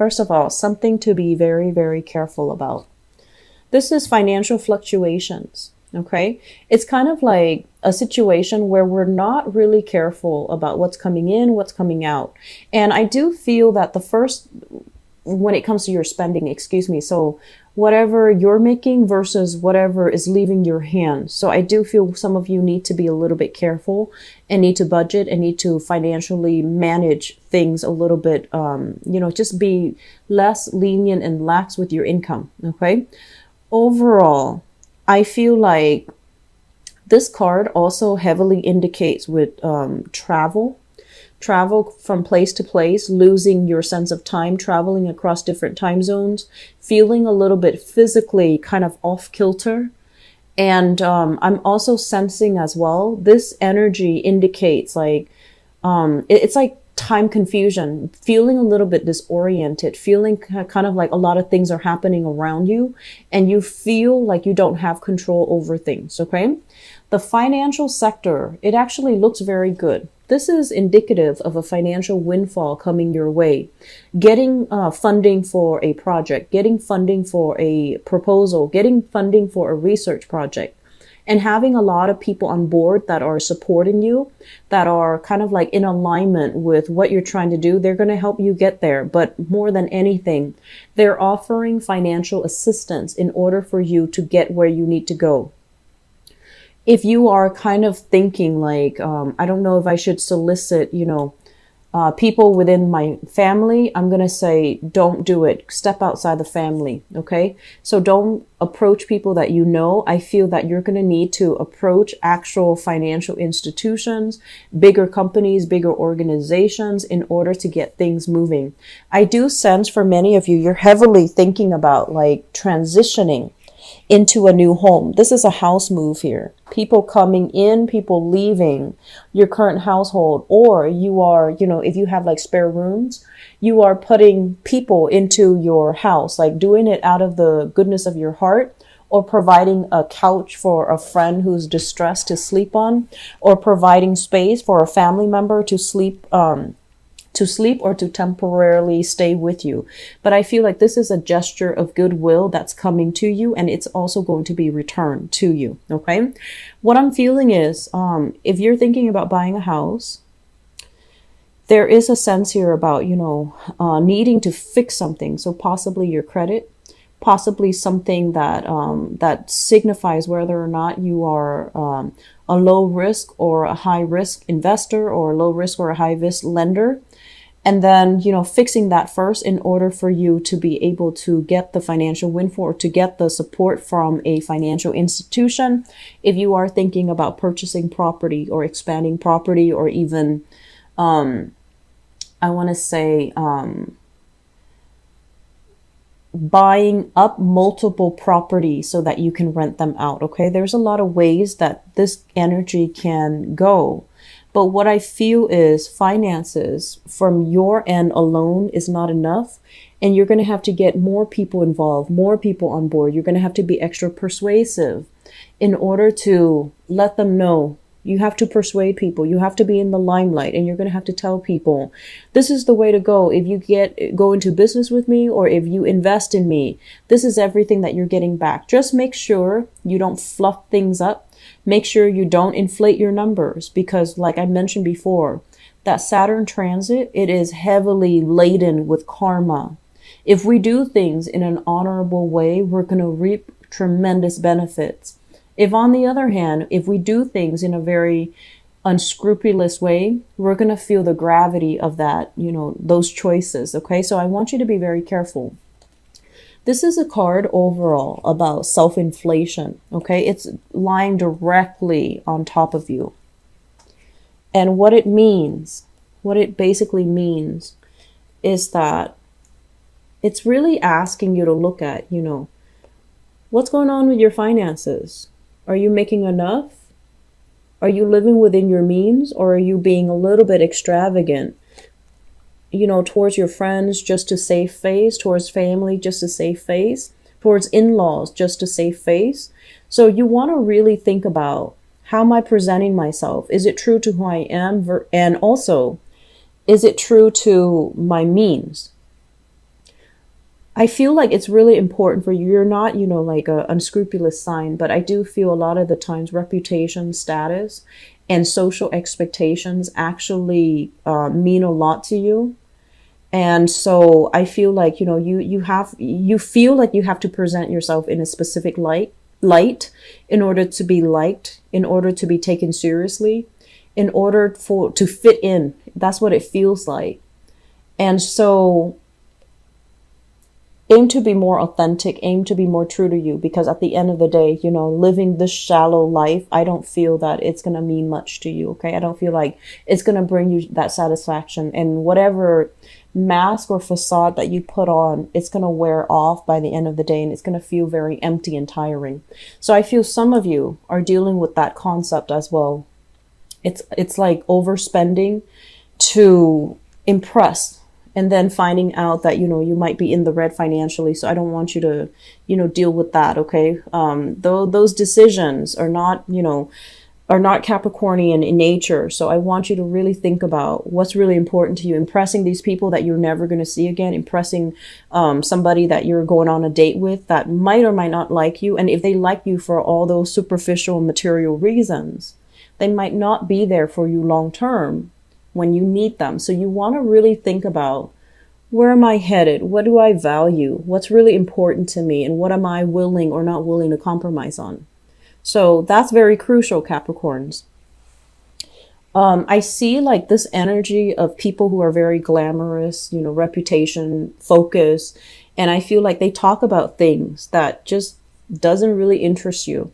First of all, something to be very, very careful about. This is financial fluctuations. Okay. It's kind of like a situation where we're not really careful about what's coming in, what's coming out. And I do feel that when it comes to your spending, excuse me, so whatever you're making versus whatever is leaving your hands. So I do feel some of you need to be a little bit careful and need to budget and need to financially manage things a little bit, just be less lenient and lax with your income. Okay. Overall, I feel like this card also heavily indicates with travel from place to place, losing your sense of time, traveling across different time zones, feeling a little bit physically kind of off kilter. And I'm also sensing as well, this energy indicates like, it's like time confusion, feeling a little bit disoriented, feeling kind of like a lot of things are happening around you and you feel like you don't have control over things. Okay. The financial sector, it actually looks very good. This is indicative of a financial windfall coming your way. Getting funding for a project, getting funding for a proposal, getting funding for a research project, and having a lot of people on board that are supporting you, that are kind of like in alignment with what you're trying to do. They're going to help you get there. But more than anything, they're offering financial assistance in order for you to get where you need to go. If you are kind of thinking like, I don't know if I should solicit, people within my family, I'm going to say, don't do it. Step outside the family. Okay. So don't approach people that you know. I feel that you're going to need to approach actual financial institutions, bigger companies, bigger organizations in order to get things moving. I do sense for many of you, you're heavily thinking about like transitioning into a new home. This is a house move here. People coming in, people leaving your current household, or you are, if you have like spare rooms, you are putting people into your house, like doing it out of the goodness of your heart, or providing a couch for a friend who's distressed to sleep on, or providing space for a family member to sleep or to temporarily stay with you. But I feel like this is a gesture of goodwill that's coming to you, and it's also going to be returned to you. Okay. What I'm feeling is, if you're thinking about buying a house, there is a sense here about, needing to fix something. So possibly your credit, possibly something that, that signifies whether or not you are, a low risk or a high risk investor, or a low risk or a high risk lender. And then, fixing that first in order for you to be able to get the financial windfall or to get the support from a financial institution. If you are thinking about purchasing property or expanding property, or even, I want to say, buying up multiple properties so that you can rent them out. Okay. There's a lot of ways that this energy can go. But what I feel is finances from your end alone is not enough. And you're going to have to get more people involved, more people on board. You're going to have to be extra persuasive in order to let them know. You have to persuade people. You have to be in the limelight, and you're going to have to tell people, this is the way to go. If you go into business with me, or if you invest in me, this is everything that you're getting back. Just make sure you don't fluff things up. Make sure you don't inflate your numbers, because like I mentioned before, that Saturn transit, it is heavily laden with karma. If we do things in an honorable way, we're going to reap tremendous benefits. If on the other hand, if we do things in a very unscrupulous way, we're going to feel the gravity of that, those choices. Okay. So I want you to be very careful. This is a card overall about self-inflation. Okay. It's lying directly on top of you. And what it basically means is that it's really asking you to look at, what's going on with your finances? Are you making enough? Are you living within your means, or are you being a little bit extravagant, towards your friends just to save face, towards family just to save face, towards in-laws just to save face? So you want to really think about, how am I presenting myself? Is it true to who I am? And also, is it true to my means? I feel like it's really important for you. You're not, like a unscrupulous sign, but I do feel a lot of the times reputation, status, and social expectations actually mean a lot to you. And so I feel like, you feel like you have to present yourself in a specific light in order to be liked, in order to be taken seriously, in order to fit in. That's what it feels like. And so aim to be more authentic, aim to be more true to you, because at the end of the day, living this shallow life, I don't feel that it's going to mean much to you. Okay. I don't feel like it's going to bring you that satisfaction, and whatever mask or facade that you put on, it's going to wear off by the end of the day, and it's going to feel very empty and tiring. So I feel some of you are dealing with that concept as well. It's like overspending to impress, and then finding out that, you might be in the red financially. So I don't want you to, deal with that. Okay. Though those decisions are not, are not Capricornian in nature. So I want you to really think about what's really important to you. Impressing these people that you're never going to see again, impressing somebody that you're going on a date with that might or might not like you. And if they like you for all those superficial material reasons, they might not be there for you long term when you need them. So you want to really think about, where am I headed? What do I value? What's really important to me? And what am I willing or not willing to compromise on? So that's very crucial, Capricorns. I see like this energy of people who are very glamorous, reputation, focus. And I feel like they talk about things that just doesn't really interest you.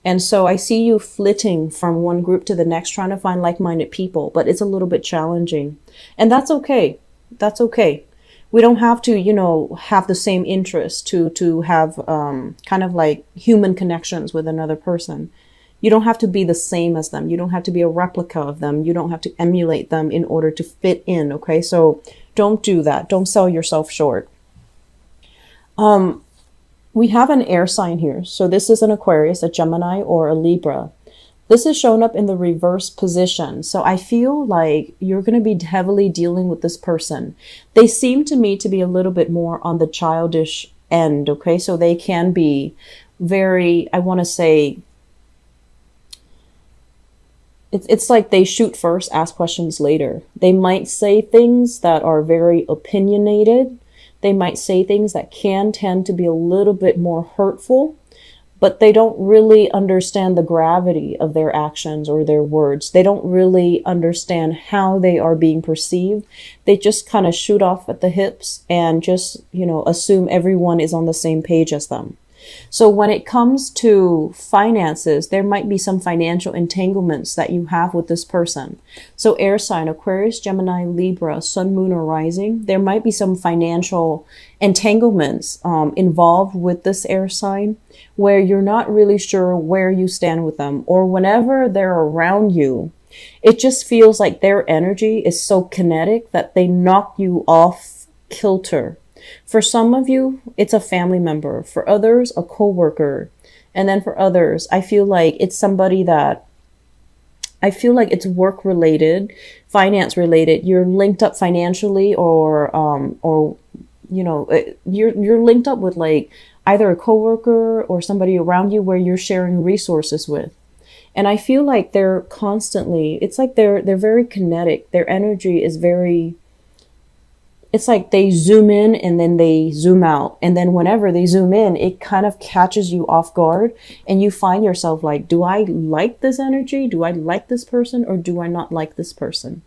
And so I see you flitting from one group to the next, trying to find like-minded people, but it's a little bit challenging. And that's okay. That's okay. We don't have to, have the same interests to have kind of like human connections with another person. You don't have to be the same as them. You don't have to be a replica of them. You don't have to emulate them in order to fit in. Okay. So don't do that. Don't sell yourself short. We have an air sign here. So this is an Aquarius, a Gemini, or a Libra. This is shown up in the reverse position. So I feel like you're going to be heavily dealing with this person. They seem to me to be a little bit more on the childish end. Okay. So they can be very, I want to say, it's like they shoot first, ask questions later. They might say things that are very opinionated. They might say things that can tend to be a little bit more hurtful, but they don't really understand the gravity of their actions or their words. They don't really understand how they are being perceived. They just kind of shoot off at the hips and just, assume everyone is on the same page as them. So when it comes to finances, there might be some financial entanglements that you have with this person. So air sign, Aquarius, Gemini, Libra, Sun, Moon, or Rising, there might be some financial entanglements involved with this air sign where you're not really sure where you stand with them, or whenever they're around you, it just feels like their energy is so kinetic that they knock you off kilter. For some of you, it's a family member. For others, a coworker. And then for others, I feel like it's somebody that I feel like it's work related, finance related. You're linked up financially, or you're linked up with like either a coworker or somebody around you where you're sharing resources with. And I feel like they're constantly, it's like they're very kinetic. Their energy is very, it's like they zoom in and then they zoom out. And then whenever they zoom in, it kind of catches you off guard. And you find yourself like, do I like this energy? Do I like this person? Or do I not like this person?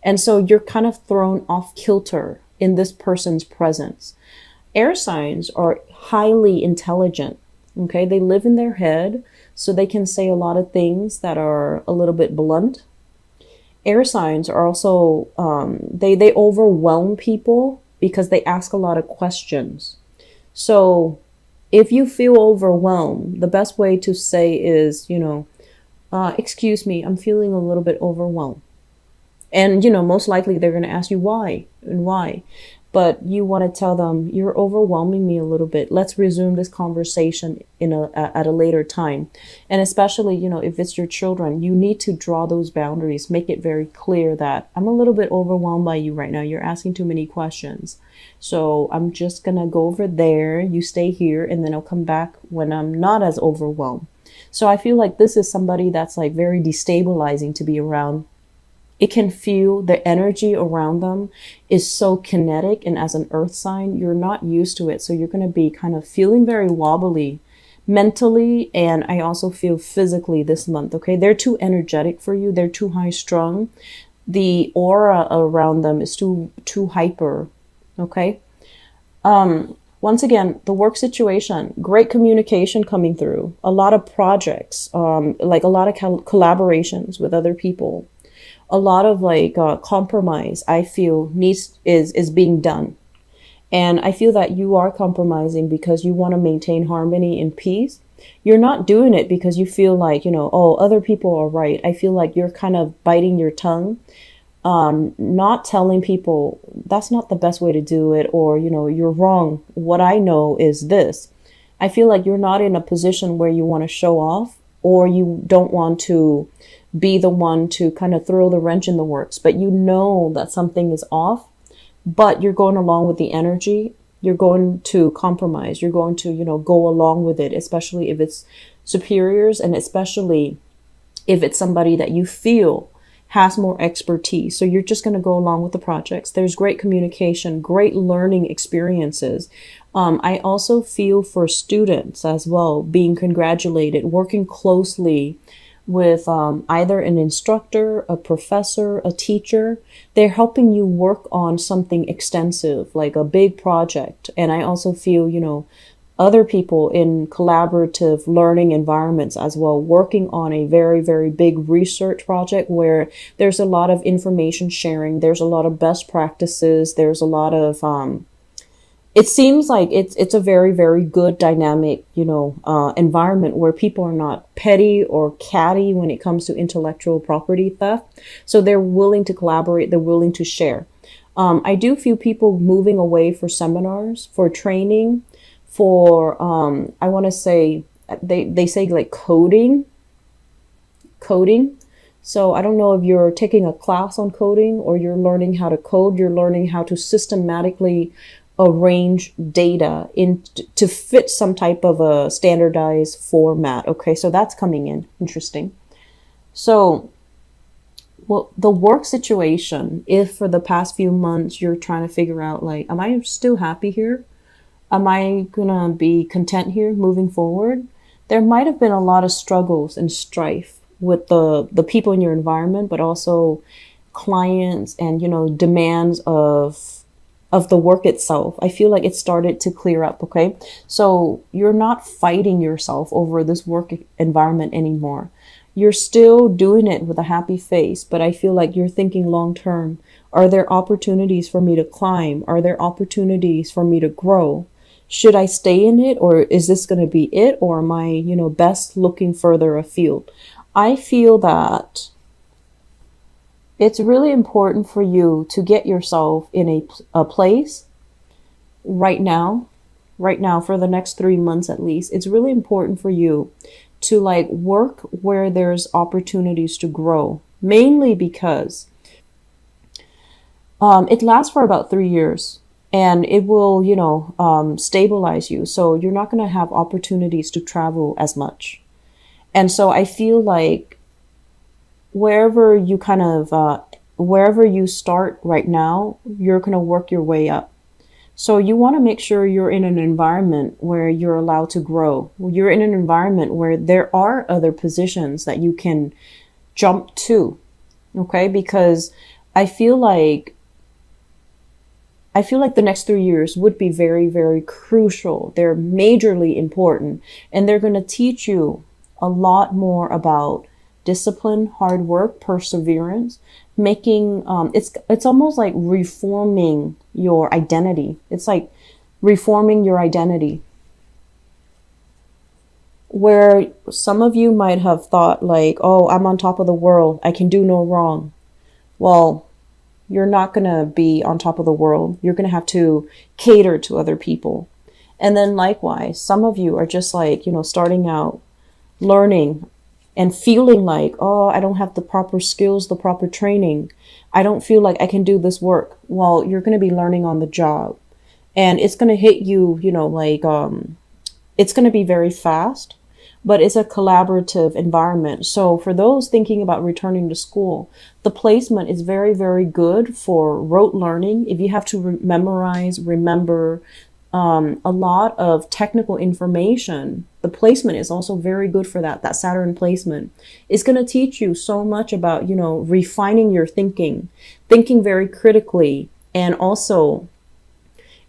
And so you're kind of thrown off kilter in this person's presence. Air signs are highly intelligent. Okay. They live in their head, so they can say a lot of things that are a little bit blunt. Air signs are also, they overwhelm people because they ask a lot of questions. So if you feel overwhelmed, the best way to say is, excuse me, I'm feeling a little bit overwhelmed. And, most likely they're going to ask you why and why. but you want to tell them, you're overwhelming me a little bit. Let's resume this conversation at a later time. And especially, if it's your children, you need to draw those boundaries, make it very clear that I'm a little bit overwhelmed by you right now. You're asking too many questions. So I'm just going to go over there. You stay here, and then I'll come back when I'm not as overwhelmed. So I feel like this is somebody that's like very destabilizing to be around. It can feel the energy around them is so kinetic. And as an earth sign, you're not used to it. So you're going to be kind of feeling very wobbly mentally. And I also feel physically this month. Okay. They're too energetic for you. They're too high strung. The aura around them is too hyper. Okay. Once again, the work situation, great communication coming through, a lot of projects, like a lot of collaborations with other people. A lot of like compromise, I feel is being done. And I feel that you are compromising because you want to maintain harmony and peace. You're not doing it because you feel like, oh, other people are right. I feel like you're kind of biting your tongue, not telling people that's not the best way to do it, or, you're wrong. What I know is this. I feel like you're not in a position where you want to show off, or you don't want to be the one to kind of throw the wrench in the works, but you know that something is off, but you're going along with the energy. You're going to compromise. You're going to, go along with it, especially if it's superiors, and especially if it's somebody that you feel has more expertise. So you're just going to go along with the projects. There's great communication, great learning experiences. I also feel for students as well, being congratulated, working closely with either an instructor, a professor, a teacher. They're helping you work on something extensive, like a big project. And I also feel, other people in collaborative learning environments as well, working on a very, very big research project where there's a lot of information sharing. There's a lot of best practices. There's a lot of, it seems like it's a very, very good dynamic, environment where people are not petty or catty when it comes to intellectual property theft. So they're willing to collaborate. They're willing to share. I do feel people moving away for seminars, for training, for, I want to say, they say like coding. So I don't know if you're taking a class on coding or you're learning how to code. You're learning how to systematically arrange data to fit some type of a standardized format. Okay, so that's coming in. Interesting. So, well, the work situation, if for the past few months you're trying to figure out like, am I still happy here? Am I gonna be content here moving forward? There might have been a lot of struggles and strife with the people in your environment, but also clients and, demands of the work itself. I feel like it started to clear up. Okay. So you're not fighting yourself over this work environment anymore. You're still doing it with a happy face, but I feel like you're thinking long term. Are there opportunities for me to climb? Are there opportunities for me to grow? Should I stay in it, or is this going to be it? Or am I, best looking further afield? I feel that it's really important for you to get yourself in a place right now for the next 3 months at least. It's really important for you to like work where there's opportunities to grow, mainly because it lasts for about 3 years and it will, stabilize you. So you're not going to have opportunities to travel as much. And so I feel like wherever you start right now, you're going to work your way up. So you want to make sure you're in an environment where you're allowed to grow. You're in an environment where there are other positions that you can jump to. Okay. Because I feel like the next 3 years would be very, very crucial. They're majorly important, and they're going to teach you a lot more about discipline, hard work, perseverance, making, it's almost like reforming your identity. It's like reforming your identity. Where some of you might have thought like, oh, I'm on top of the world. I can do no wrong. Well, You're not going to be on top of the world. You're going to have to cater to other people. And then likewise, some of you are just like, starting out learning and feeling like, oh, I don't have the proper skills, the proper training. I don't feel like I can do this work. Well, you're going to be learning on the job, and it's going to hit you, it's going to be very fast, but it's a collaborative environment. So for those thinking about returning to school, the placement is very, very good for rote learning. If you have to remember a lot of technical information, the placement is also very good for that. That Saturn placement is going to teach you so much about, refining your thinking very critically. And also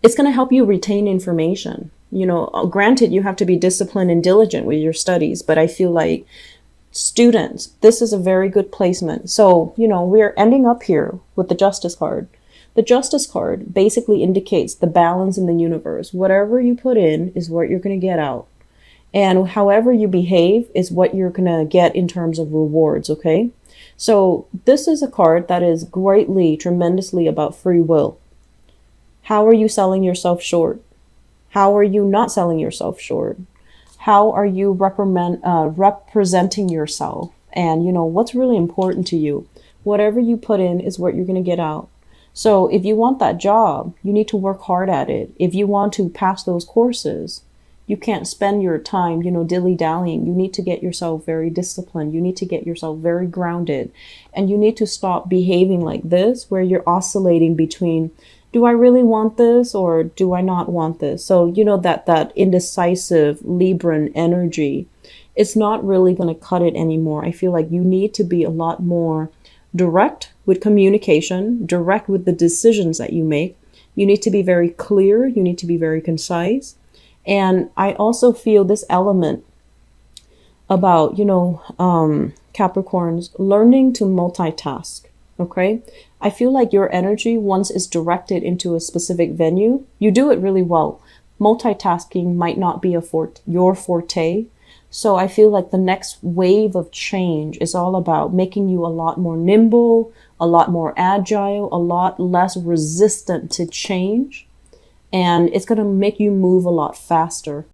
it's going to help you retain information. Granted, you have to be disciplined and diligent with your studies, but I feel like students, this is a very good placement. So, we're ending up here with the Justice card. The Justice card basically indicates the balance in the universe. Whatever you put in is what you're going to get out. And however you behave is what you're going to get in terms of rewards, okay? So this is a card that is tremendously about free will. How are you selling yourself short? How are you not selling yourself short? How are you representing yourself? And, what's really important to you? Whatever you put in is what you're going to get out. So if you want that job, you need to work hard at it. If you want to pass those courses, you can't spend your time, dilly-dallying. You need to get yourself very disciplined. You need to get yourself very grounded. And you need to stop behaving like this, where you're oscillating between, do I really want this or do I not want this? So, that indecisive Libran energy, it's not really going to cut it anymore. I feel like you need to be a lot more direct with communication, direct with the decisions that you make. You need to be very clear. You need to be very concise. And I also feel this element about, Capricorns learning to multitask. Okay. I feel like your energy, once it's directed into a specific venue, you do it really well. Multitasking might not be your forte. So I feel like the next wave of change is all about making you a lot more nimble, a lot more agile, a lot less resistant to change. And it's going to make you move a lot faster.